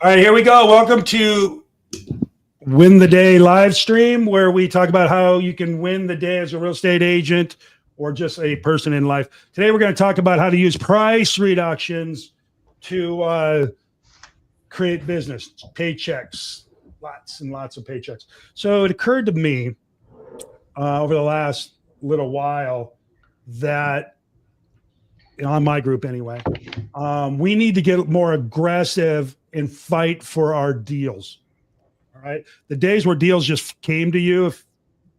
All right, here we go. Welcome to Win the Day live stream, where we talk about how you can win the day as a real estate agent or just a person in life. Today, we're going to talk about how to use price reductions to create business, paychecks, lots and lots of paychecks. So it occurred to me over the last little while that on my group anyway, we need to get more aggressive and fight for our deals. All right. The days where deals just came to you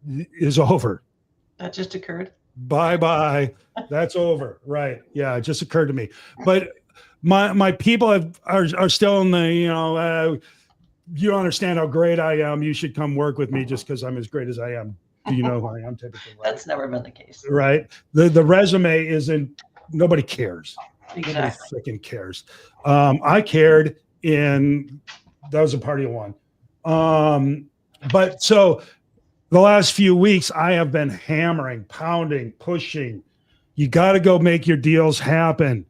is over. That just occurred. Bye-bye. That's over. Right. Yeah. It just occurred to me. But my people are still in the, you don't understand how great I am. You should come work with me just because I'm as great as I am. Do you know who I am typically? Right? That's never been the case. Right. The resume isn't, nobody cares. Exactly. Nobody freaking cares. I cared, and that was a party of one. But so the last few weeks, I have been hammering, pounding, pushing. You got to go make your deals happen.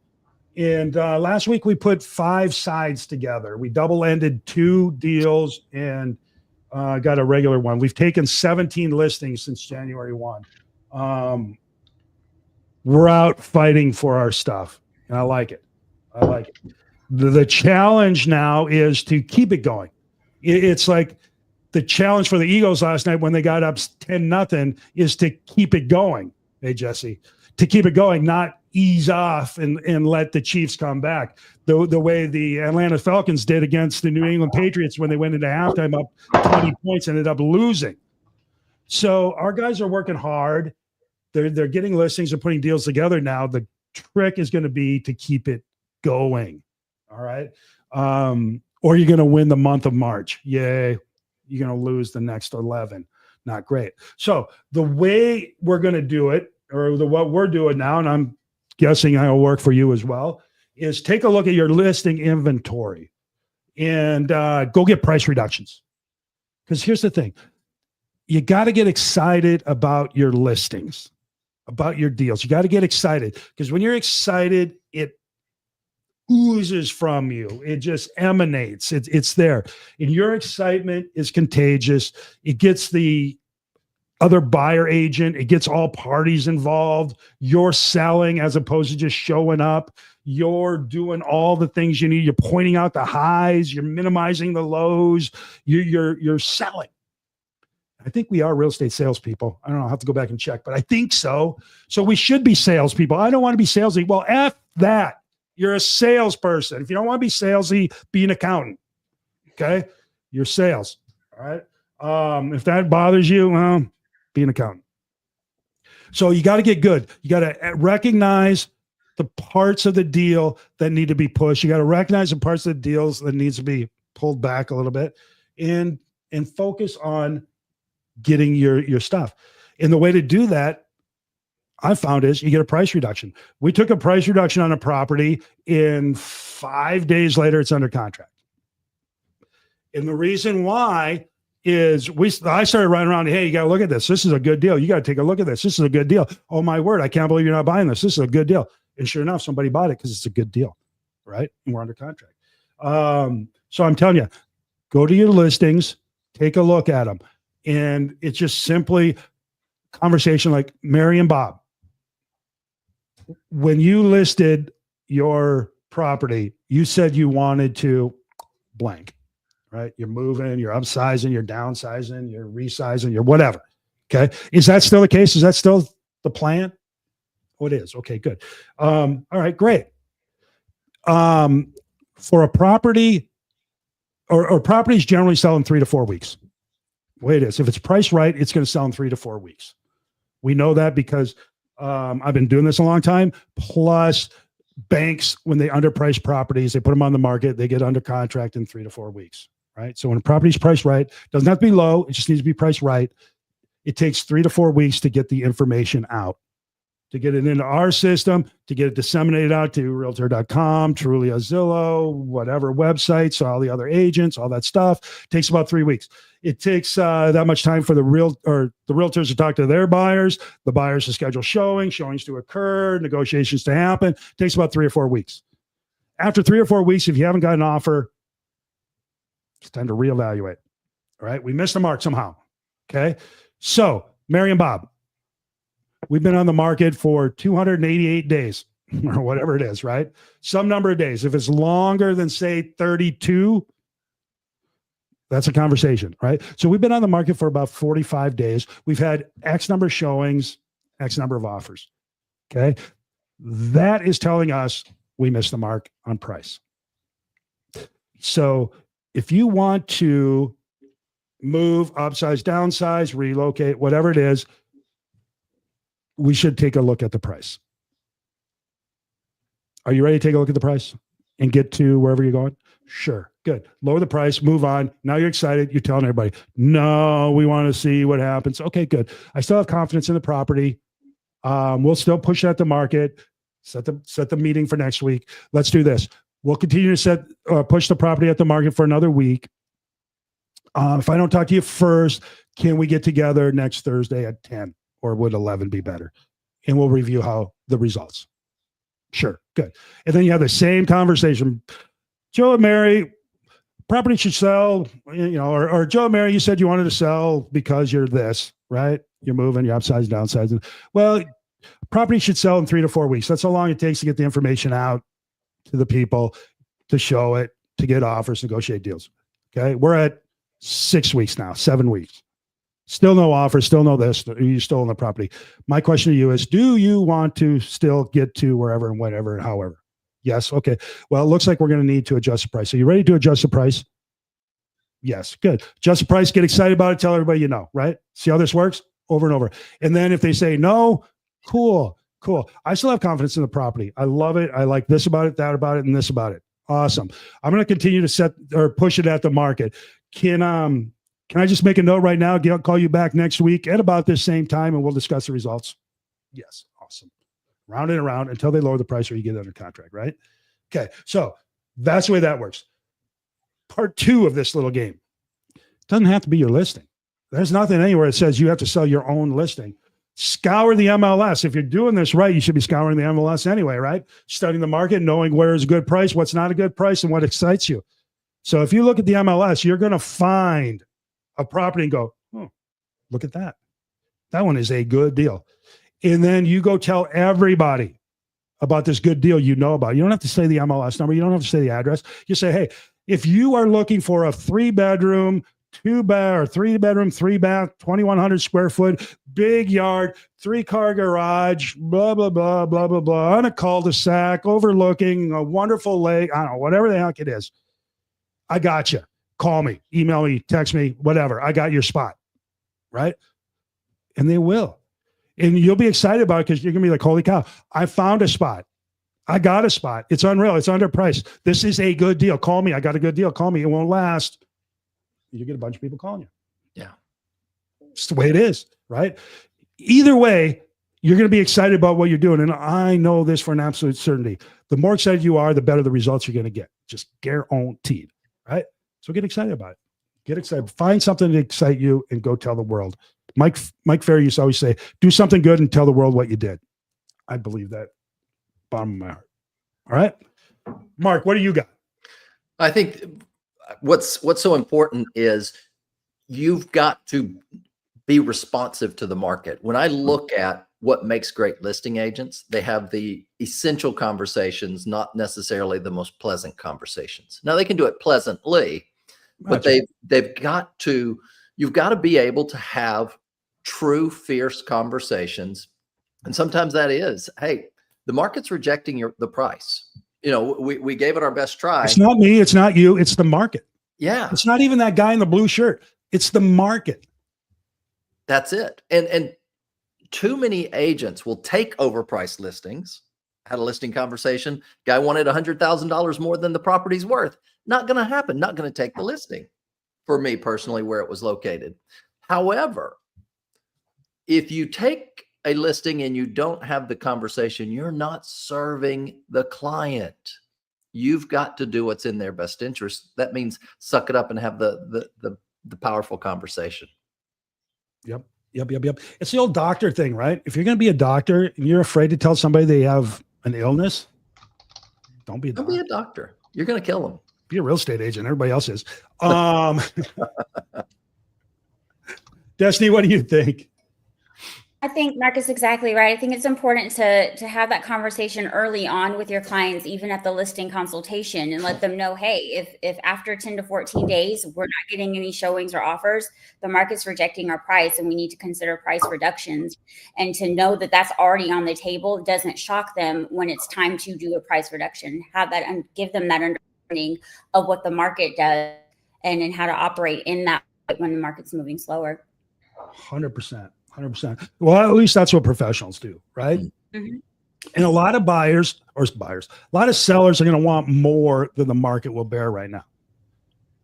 And last week we put 5 sides together. We double-ended 2 deals and got a regular one. We've taken 17 listings since January 1. We're out fighting for our stuff. And I like it. I like it. The challenge now is to keep it going. It's like the challenge for the Eagles last night when they got up 10-0 is to keep it going. Hey, Jesse, to keep it going, not ease off and let the Chiefs come back. The way the Atlanta Falcons did against the New England Patriots when they went into halftime up 20 points, ended up losing. So our guys are working hard. They're getting listings and putting deals together now. The trick is going to be to keep it going. All right. Or you're going to win the month of March. Yay. You're going to lose the next 11. Not great. So the way we're going to do it, or what we're doing now, and I'm guessing I'll work for you as well, is take a look at your listing inventory and go get price reductions. Because here's the thing. You got to get excited about your listings, about your deals. You got to get excited, because when you're excited, it oozes from you. It just emanates. It's there. And your excitement is contagious. It gets the other buyer agent. It gets all parties involved. You're selling as opposed to just showing up. You're doing all the things you need. You're pointing out the highs. You're minimizing the lows. You're selling. I think we are real estate salespeople. I don't know. I'll have to go back and check, but I think so. So we should be salespeople. I don't want to be salesy. Well, F that. You're a salesperson. If you don't want to be salesy, be an accountant. Okay? You're sales. All right? If that bothers you, well, be an accountant. So you got to get good. You got to recognize the parts of the deal that need to be pushed. You got to recognize the parts of the deals that needs to be pulled back a little bit and focus on getting your stuff. And the way to do that, I found, is you get a price reduction. We took a price reduction on a property, and 5 days later, it's under contract. And the reason why is I started running around, hey, you got to look at this. This is a good deal. You got to take a look at this. This is a good deal. Oh, my word. I can't believe you're not buying this. This is a good deal. And sure enough, somebody bought it because it's a good deal, right? And we're under contract. So I'm telling you, go to your listings, take a look at them. And it's just simply conversation like Mary and Bob. When you listed your property, you said you wanted to blank, right? You're moving, you're upsizing, you're downsizing, you're resizing, you're whatever. Okay. Is that still the case? Is that still the plan? Oh, it is. Okay, good. All right, great. For a property or properties generally sell in 3 to 4 weeks. The way it is. If it's priced right, it's going to sell in 3 to 4 weeks. We know that because I've been doing this a long time. Plus, banks, when they underprice properties, they put them on the market, they get under contract in 3 to 4 weeks, right? So when a property's priced right, doesn't have to be low, it just needs to be priced right. It takes 3 to 4 weeks to get the information out, to get it into our system, to get it disseminated out to Realtor.com, Trulia, Zillow, whatever websites, all the other agents, all that stuff. It takes about 3 weeks. It takes that much time for the realtors to talk to their buyers, the buyers to schedule showings to occur, negotiations to happen. It takes about 3 or 4 weeks. After 3 or 4 weeks, if you haven't got an offer, It's time to reevaluate. All right. We missed the mark somehow. Okay. So, Mary and Bob, we've been on the market for 288 days or whatever it is, right? Some number of days. If it's longer than, say, 32, that's a conversation, right? So we've been on the market for about 45 days. We've had X number of showings, X number of offers. Okay. That is telling us we missed the mark on price. So if you want to move, upsize, downsize, relocate, whatever it is, we should take a look at the price. Are you ready to take a look at the price and get to wherever you're going? Sure. Good. Lower the price, move on. Now you're excited. You're telling everybody, no, we want to see what happens. Okay, good. I still have confidence in the property. We'll still push it at the market. Set the meeting for next week. Let's do this. We'll continue to push the property at the market for another week. If I don't talk to you first, can we get together next Thursday at 10, or would 11 be better? And we'll review how the results. Sure. Good. And then you have the same conversation. Joe and Mary, property should sell, or Joe and Mary, you said you wanted to sell because you're this, right? You're moving, you're upsizing, downsizing. Well, property should sell in 3 to 4 weeks. That's how long it takes to get the information out to the people, to show it, to get offers, negotiate deals. Okay. We're at 6 weeks now, 7 weeks. Still no offers, still no this. You still own the property. My question to you is, do you want to still get to wherever and whatever and however? Yes. Okay. Well, it looks like we're going to need to adjust the price. Are you ready to adjust the price? Yes. Good. Adjust the price. Get excited about it. Tell everybody you know, right? See how this works over and over. And then if they say no, cool. I still have confidence in the property. I love it. I like this about it, that about it, and this about it. Awesome. I'm going to continue to set or push it at the market. Can I just make a note right now? Call you back next week at about this same time, and we'll discuss the results. Yes. Awesome. Round and around until they lower the price or you get it under contract, right? Okay. So that's the way that works. Part 2 of this little game. It doesn't have to be your listing. There's nothing anywhere that says you have to sell your own listing. Scour the MLS. If you're doing this right, you should be scouring the MLS anyway, right? Studying the market, knowing where is a good price, what's not a good price, and what excites you. So if you look at the MLS, you're going to find a property and go, oh, look at that. That one is a good deal. And then you go tell everybody about this good deal you know about. You don't have to say the MLS number. You don't have to say the address. You say, hey, if you are looking for a 3-bedroom, 3-bedroom, 3-bath, 2,100 square foot, big yard, 3-car garage, blah, blah, blah, blah, blah, blah, on a cul-de-sac, overlooking a wonderful lake, I don't know, whatever the heck it is. I got you. Call me, email me, text me, whatever. I got your spot, right? And they will. And you'll be excited about it because you're going to be like, holy cow, I found a spot. I got a spot. It's unreal. It's underpriced. This is a good deal. Call me. I got a good deal. Call me. It won't last. You get a bunch of people calling you. Yeah. It's the way it is, right? Either way, you're going to be excited about what you're doing. And I know this for an absolute certainty. The more excited you are, the better the results you're going to get. Just guaranteed, right? So get excited about it. Get excited. Find something to excite you and go tell the world. Mike Ferry used to always say, do something good and tell the world what you did. I believe that. Bottom of my heart. All right. Mark, what do you got? I think what's so important is you've got to be responsive to the market. When I look at what makes great listing agents, they have the essential conversations, not necessarily the most pleasant conversations. Now they can do it pleasantly, but you've got to be able to have true fierce conversations. And sometimes that is, hey, the market's rejecting the price. We gave it our best try. It's not me. It's not you. It's the market. Yeah. It's not even that guy in the blue shirt. It's the market. That's it. And too many agents will take overpriced listings. Had a listing conversation. Guy wanted $100,000 more than the property's worth. Not going to happen. Not going to take the listing for me personally where it was located. However, if you take a listing and you don't have the conversation, you're not serving the client. You've got to do what's in their best interest. That means suck it up and have the powerful conversation. Yep. It's the old doctor thing, right? If you're going to be a doctor and you're afraid to tell somebody they have an illness, don't be a doctor. Don't be a doctor. You're going to kill them. be a real estate agent. Everybody else is. Destiny, what do you think? I think Mark is exactly right. I think it's important to have that conversation early on with your clients, even at the listing consultation, and let them know, hey, if after 10 to 14 days, we're not getting any showings or offers, the market's rejecting our price and we need to consider price reductions. And to know that that's already on the table doesn't shock them when it's time to do a price reduction. Have that and give them that understanding of what the market does and how to operate in that when the market's moving slower. 100%. 100%. Well, at least that's what professionals do, right? Mm-hmm. And a lot of a lot of sellers are going to want more than the market will bear right now.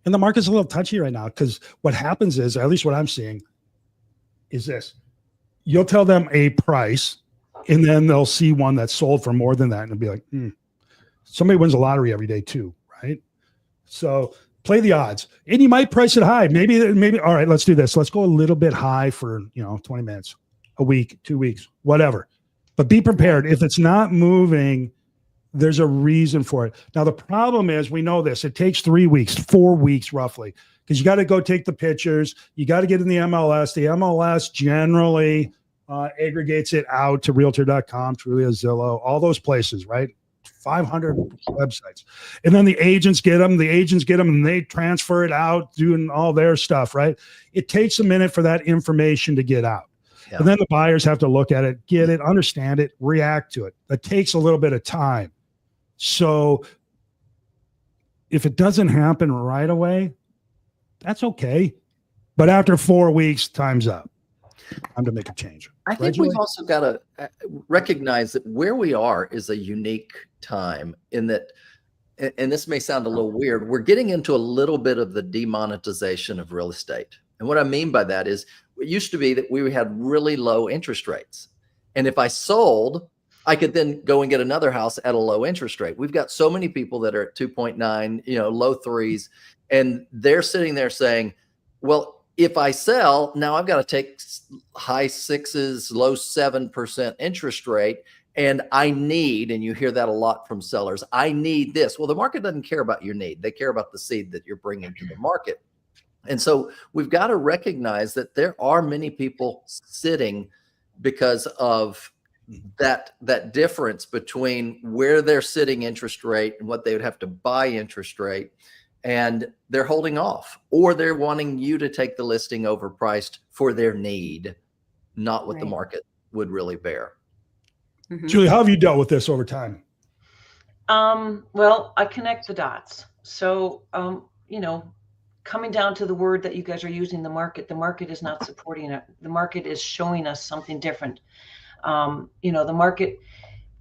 And the market's a little touchy right now because what happens is, at least what I'm seeing, is this. You'll tell them a price, and then they'll see one that's sold for more than that, and they'll be like, somebody wins the lottery every day too, right? So play the odds, and you might price it high. Maybe, all right, let's do this. Let's go a little bit high for, 20 minutes, a week, 2 weeks, whatever. But be prepared. If it's not moving, there's a reason for it. Now, the problem is, we know this. It takes 3 weeks, 4 weeks roughly, because you got to go take the pictures. You got to get in the MLS. The MLS generally aggregates it out to Realtor.com, Trulia, Zillow, all those places, right? 500 websites. And then the agents get them, and they transfer it out, doing all their stuff, right? It takes a minute for that information to get out. Yeah. And then the buyers have to look at it, get it, understand it, react to it. That takes a little bit of time. So if it doesn't happen right away, that's okay. But after 4 weeks, time's up. Time to make a change. I think we've also got to recognize that where we are is a unique time in that, and this may sound a little weird, we're getting into a little bit of the demonetization of real estate. And what I mean by that is, it used to be that we had really low interest rates. And if I sold, I could then go and get another house at a low interest rate. We've got so many people that are at 2.9, low threes, and they're sitting there saying, well, if I sell, now I've got to take high sixes, low 7% interest rate. And I need, and you hear that a lot from sellers, I need this. Well, the market doesn't care about your need. They care about the seed that you're bringing to the market. And so we've got to recognize that there are many people sitting because of that difference between where they're sitting interest rate and what they would have to buy interest rate. And they're holding off, or they're wanting you to take the listing overpriced for their need, not what the market would really bear. Mm-hmm. Julie, how have you dealt with this over time? Well, I connect the dots. So, coming down to the word that you guys are using, the market is not supporting it. The market is showing us something different. The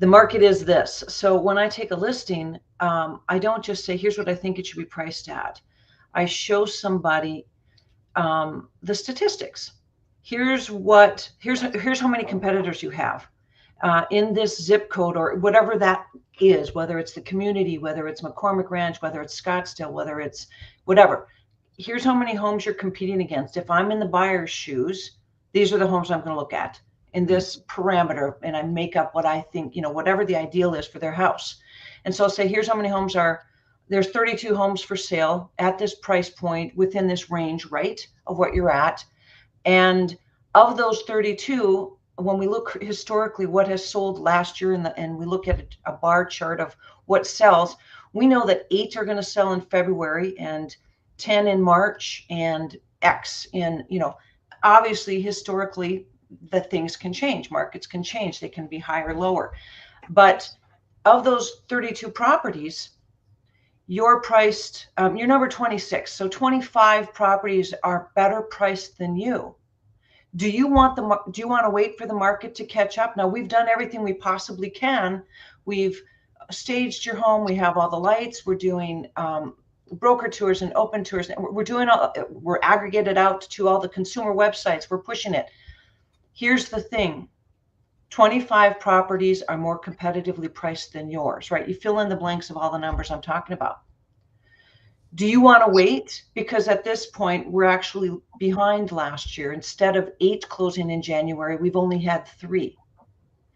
market is this. So when I take a listing, I don't just say, here's what I think it should be priced at. I show somebody the statistics. Here's how many competitors you have in this zip code or whatever that is, whether it's the community, whether it's McCormick Ranch, whether it's Scottsdale, whether it's whatever. Here's how many homes you're competing against. If I'm in the buyer's shoes, these are the homes I'm going to look at in this parameter, and I make up what I think, whatever the ideal is for their house. And so I'll say, here's how many homes there's 32 homes for sale at this price point within this range, right, of what you're at. And of those 32, when we look historically what has sold last year and we look at a bar chart of what sells, we know that 8 are going to sell in February and 10 in March and X in, obviously historically, that things can change, markets can change, they can be higher or lower. But of those 32 properties, you're priced, you're number 26. So 25 properties are better priced than you. Do you want to wait for the market to catch up? Now, we've done everything we possibly can. We've staged your home. We have all the lights. We're doing broker tours and open tours. We're aggregated out to all the consumer websites. We're pushing it. Here's the thing. 25 properties are more competitively priced than yours, right? You fill in the blanks of all the numbers I'm talking about. Do you want to wait? Because at this point, we're actually behind last year. Instead of 8 closing in January, we've only had 3.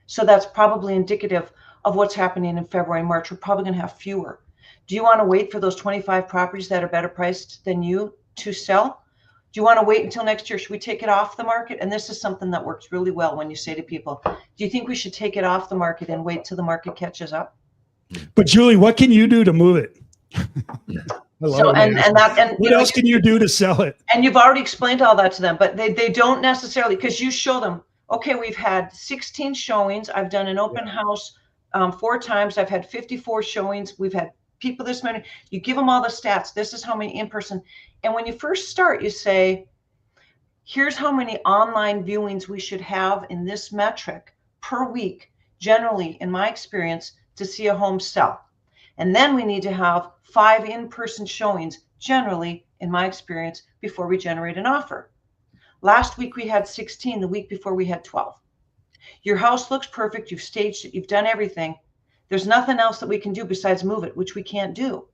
So that's probably indicative of what's happening in February, March. We're probably going to have fewer. Do you want to wait for those 25 properties that are better priced than you to sell? Do you want to wait until next year? Should we take it off the market? And this is something that works really well when you say to people, do you think we should take it off the market and wait till the market catches up? But Julie, what can you do to move it? I love So, it, and man. that, and What else can you do to sell it? and you've already explained all that to them, but they don't necessarily, because you show them, okay, we've had 16 showings. I've done an open house 4 times. I've had 54 showings. We've had people this many. You give them all the stats. This is how many in person. And when you first start, you say, here's how many online viewings we should have in this metric per week, generally, in my experience, to see a home sell. And then we need to have 5 in-person showings, generally, in my experience, before we generate an offer. Last week we had 16, the week before we had 12. Your house looks perfect. You've staged it. You've done everything. There's nothing else that we can do besides move it, which we can't do.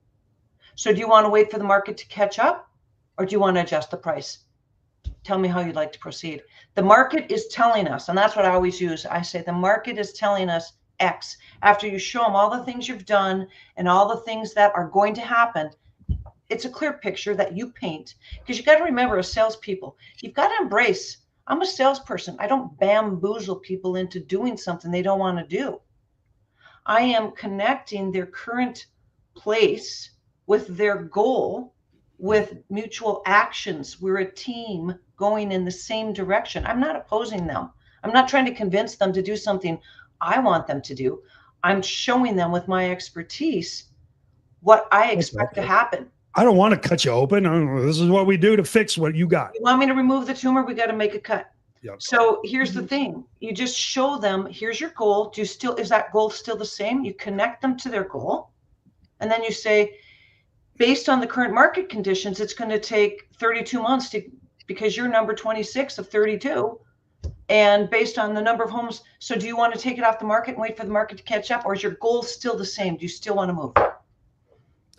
So do you want to wait for the market to catch up, or do you want to adjust the price? Tell me how you'd like to proceed. The market is telling us, and that's what I always use. I say the market is telling us X. After you show them all the things you've done and all the things that are going to happen, it's a clear picture that you paint. Because you got to remember, as salespeople, you've got to embrace, I'm a salesperson. I don't bamboozle people into doing something they don't want to do. I am connecting their current place with their goal, with mutual actions. We're a team going in the same direction. I'm not opposing them. I'm not trying to convince them to do something I want them to do. I'm showing them with my expertise what I expect to happen. I don't want to cut you open. This is what we do to fix what you got. You want me to remove the tumor? We got to make a cut. Yep. So here's the thing. You just show them, here's your goal. Is that goal still the same? You connect them to their goal. And then you say, based on the current market conditions, it's going to take 32 months because you're number 26 of 32. And based on the number of homes, so do you want to take it off the market and wait for the market to catch up, or is your goal still the same? Do you still want to move?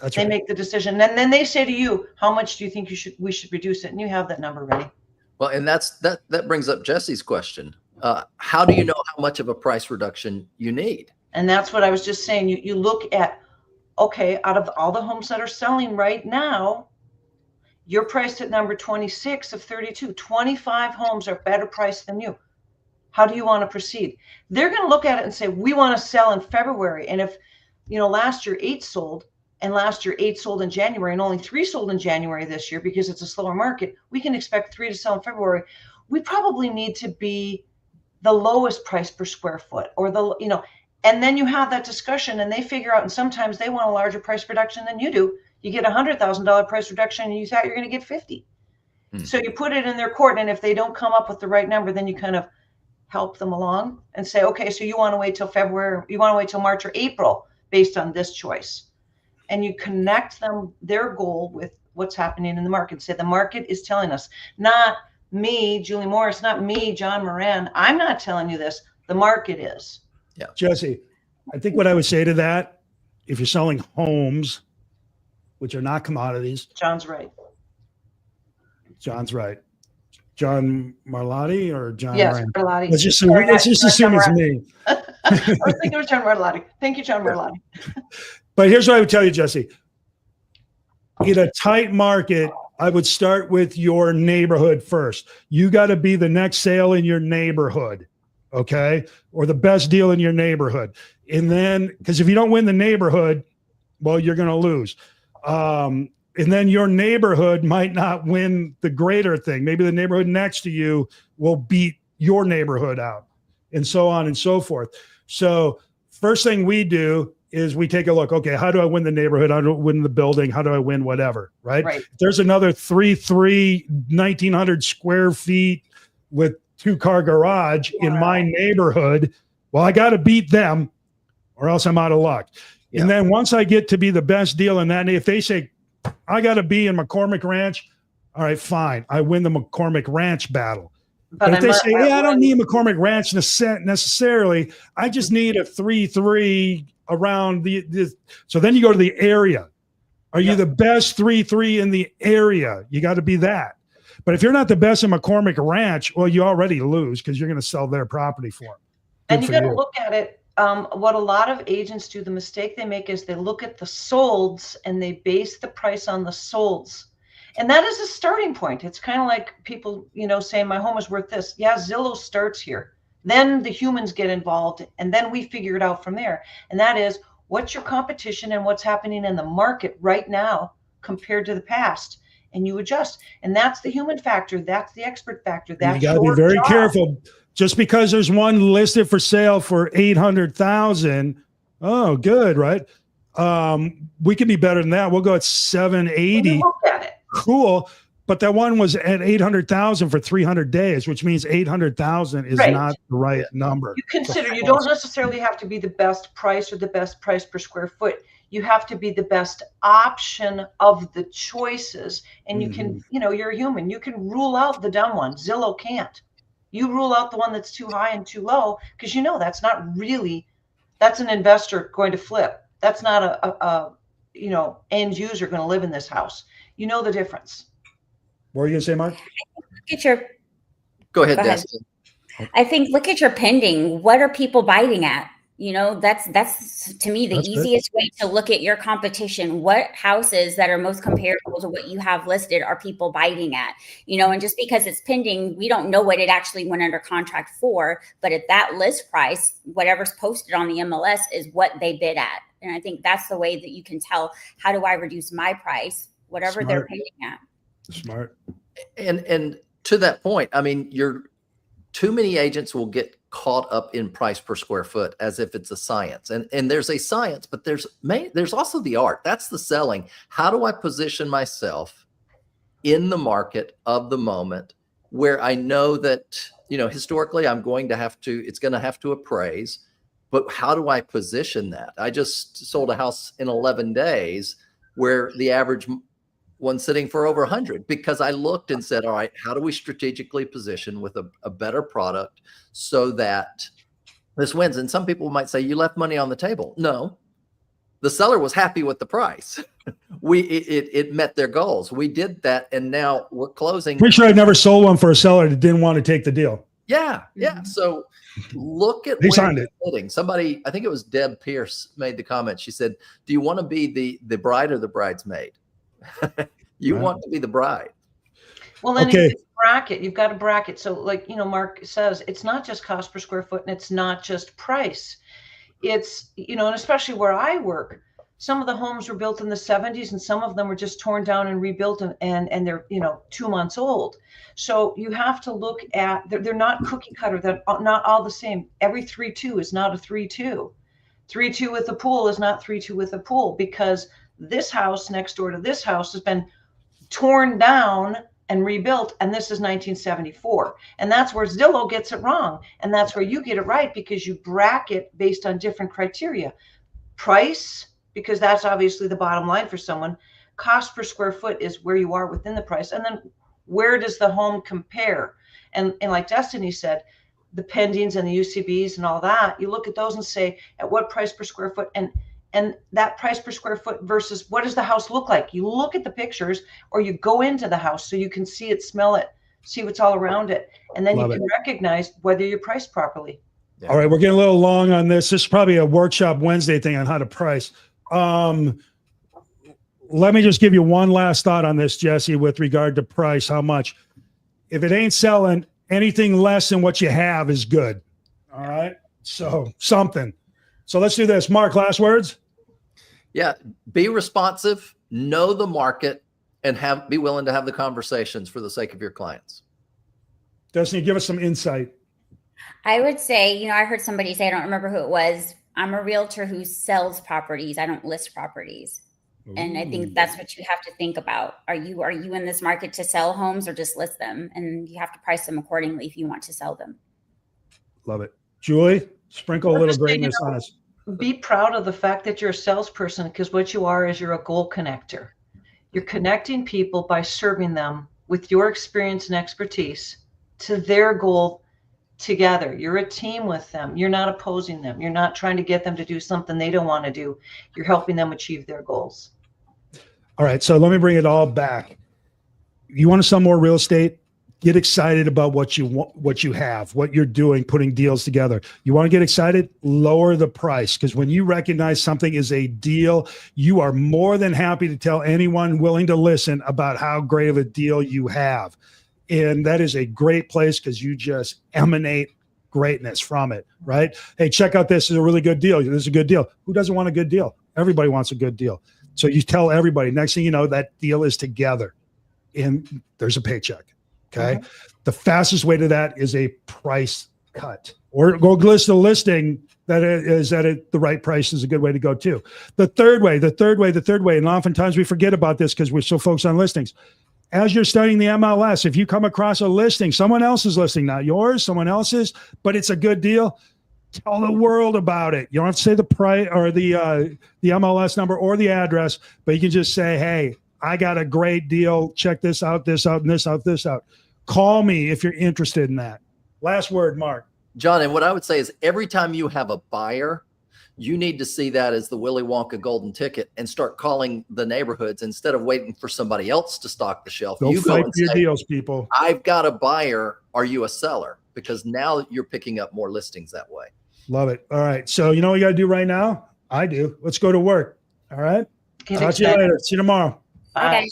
That's they right. make the decision, and then they say to you, how much do you think we should reduce it? And you have that number ready. Well, and that brings up Jesse's question. How do you know how much of a price reduction you need? And that's what I was just saying. You look at, okay, out of all the homes that are selling right now, you're priced at number 26 of 32. 25 homes are better priced than you. How do you want to proceed? They're going to look at it and say, we want to sell in February. And if, last year 8 sold, and last year 8 sold in January, and only 3 sold in January this year because it's a slower market, we can expect 3 to sell in February. We probably need to be the lowest price per square foot, or and then you have that discussion and they figure out, and sometimes they want a larger price reduction than you do. You get $100,000 price reduction and you thought you're going to get 50. So you put it in their court, and if they don't come up with the right number, then you kind of help them along and say, okay, so you want to wait till February, you want to wait till March or April based on this choice. And you connect their goal with what's happening in the market. Say the market is telling us, not me, Julie Morris, not me, John Moran. I'm not telling you this. The market is. Yeah. Jesse, I think what I would say to that, if you're selling homes, which are not commodities, John's right. John's right. John Marlotti or John Yes, Moran? Marlotti. Let's just assume it's me. I was thinking it was John Marlotti. Thank you, John Marlotti. But here's what I would tell you, Jesse. In a tight market, I would start with your neighborhood first. You got to be the next sale in your neighborhood, okay? Or the best deal in your neighborhood. And then, because if you don't win the neighborhood, well, you're going to lose. And then your neighborhood might not win the greater thing. Maybe the neighborhood next to you will beat your neighborhood out, and so on and so forth. So first thing we do is we take a look. Okay, how do I win the neighborhood? How do I win the building? How do I win whatever, right? If there's another 1,900 square feet with 2-car garage in my neighborhood, well, I got to beat them or else I'm out of luck. Yeah. And then once I get to be the best deal in that, if they say, I got to be in McCormick Ranch, all right, fine. I win the McCormick Ranch battle. But if they say, I don't need McCormick Ranch necessarily, I just need a 3-3 around so then you go to the area. Are you the best 3-3 in the area? You got to be that. But if you're not the best in McCormick Ranch, well, you already lose because you're going to sell their property for them. And you got to look at it. what a lot of agents do, the mistake they make is they look at the solds and they base the price on the solds. And that is a starting point. It's kind of like people, saying my home is worth this. Yeah, Zillow starts here. Then the humans get involved, and then we figure it out from there. And that is, what's your competition and what's happening in the market right now compared to the past? And you adjust. And that's the human factor. That's the expert factor. That's you got to be very careful. Just because there's one listed for sale for 800,000, oh, good, right? We could be better than that. We'll go at 780. Look at it. Cool. But that one was at 800,000 for 300 days, which means 800,000 is not the right number. You consider, you don't necessarily have to be the best price or the best price per square foot. You have to be the best option of the choices. And you can, you're a human. You can rule out the dumb one. Zillow can't. You rule out the one that's too high and too low because that's not really, that's an investor going to flip. That's not a end user going to live in this house. You know the difference. What are you going to say, Mark? Go ahead, Destiny. I think look at your pending. What are people biting at? That's to me the easiest way to look at your competition. What houses that are most comparable to what you have listed are people biting at? And just because it's pending, we don't know what it actually went under contract for. But at that list price, whatever's posted on the MLS is what they bid at. And I think that's the way that you can tell, how do I reduce my price, whatever they're pending at. Smart. And to that point, I mean, too many agents will get caught up in price per square foot as if it's a science. And there's a science, but there's also the art. That's the selling. How do I position myself in the market of the moment where I know that, historically it's going to have to appraise, but how do I position that? I just sold a house in 11 days where the average one sitting for over 100 because I looked and said, all right, how do we strategically position with a better product so that this wins? And some people might say, you left money on the table. No, the seller was happy with the price. It met their goals. We did that. And now we're closing. Pretty sure I've never sold one for a seller that didn't want to take the deal. Yeah. Yeah. So look at where somebody, I think it was Deb Pierce made the comment. She said, do you want to be the bride or the bridesmaid? You want to be the bride. Well, then you've got a bracket. So like, Mark says, it's not just cost per square foot and it's not just price. It's, and especially where I work, some of the homes were built in the 70s and some of them were just torn down and rebuilt and they're, 2 months old. So you have to look at, they're not cookie cutter. They're not all the same. Every 3-2 is not a 3-2. 3-2 with a pool is not 3-2 with a pool because this house next door to this house has been torn down and rebuilt, and this is 1974. And that's where Zillow gets it wrong. And that's where you get it right because you bracket based on different criteria. Price, because that's obviously the bottom line for someone. Cost per square foot is where you are within the price. And then where does the home compare? And like Destiny said, the pendings and the UCBs and all that, you look at those and say, at what price per square foot? And that price per square foot versus what does the house look like? You look at the pictures or you go into the house so you can see it, smell it, see what's all around it. And then you can recognize whether you're priced properly. Yeah. All right. We're getting a little long on this. This is probably a workshop Wednesday thing on how to price. Let me just give you one last thought on this, Jesse, with regard to price. How much? If it ain't selling, anything less than what you have is good. All right. So something. So let's do this. Mark, last words? Yeah, be responsive, know the market, and be willing to have the conversations for the sake of your clients. Destiny, give us some insight. I would say, I heard somebody say, I don't remember who it was, I'm a realtor who sells properties. I don't list properties. Ooh. And I think that's what you have to think about. Are you in this market to sell homes or just list them? And you have to price them accordingly if you want to sell them. Love it. Julie, sprinkle a little greatness on us. Be proud of the fact that you're a salesperson because what you are is you're a goal connector. You're connecting people by serving them with your experience and expertise to their goal together. You're a team with them. You're not opposing them. You're not trying to get them to do something they don't want to do. You're helping them achieve their goals. All right. So let me bring it all back. You want to sell more real estate? Get excited about what you want, what you have, what you're doing, putting deals together. You want to get excited? Lower the price, because when you recognize something is a deal, you are more than happy to tell anyone willing to listen about how great of a deal you have. And that is a great place because you just emanate greatness from it, right? Hey, check out this. This is a really good deal. This is a good deal. Who doesn't want a good deal? Everybody wants a good deal. So you tell everybody. Next thing you know, that deal is together and there's a paycheck. Okay. The fastest way to that is a price cut, or go list a listing that is at the right price is a good way to go too. The third way, and oftentimes we forget about this because we're so focused on listings. As you're studying the MLS, if you come across a listing, someone else's listing, not yours, someone else's, but it's a good deal, tell the world about it. You don't have to say the price or the MLS number or the address, but you can just say, hey, I got a great deal. Check this out, this out, and this out, this out. Call me if you're interested in that. Last word, Mark. John, and what I would say is every time you have a buyer, you need to see that as the Willy Wonka golden ticket and start calling the neighborhoods instead of waiting for somebody else to stock the shelf. Go You fight and for your say, deals, people. I've got a buyer. Are you a seller? Because now you're picking up more listings that way. Love it. All right. So you know what you got to do right now? I do. Let's go to work. All right. Get Talk to you excited. later. See you tomorrow. Bye. Okay.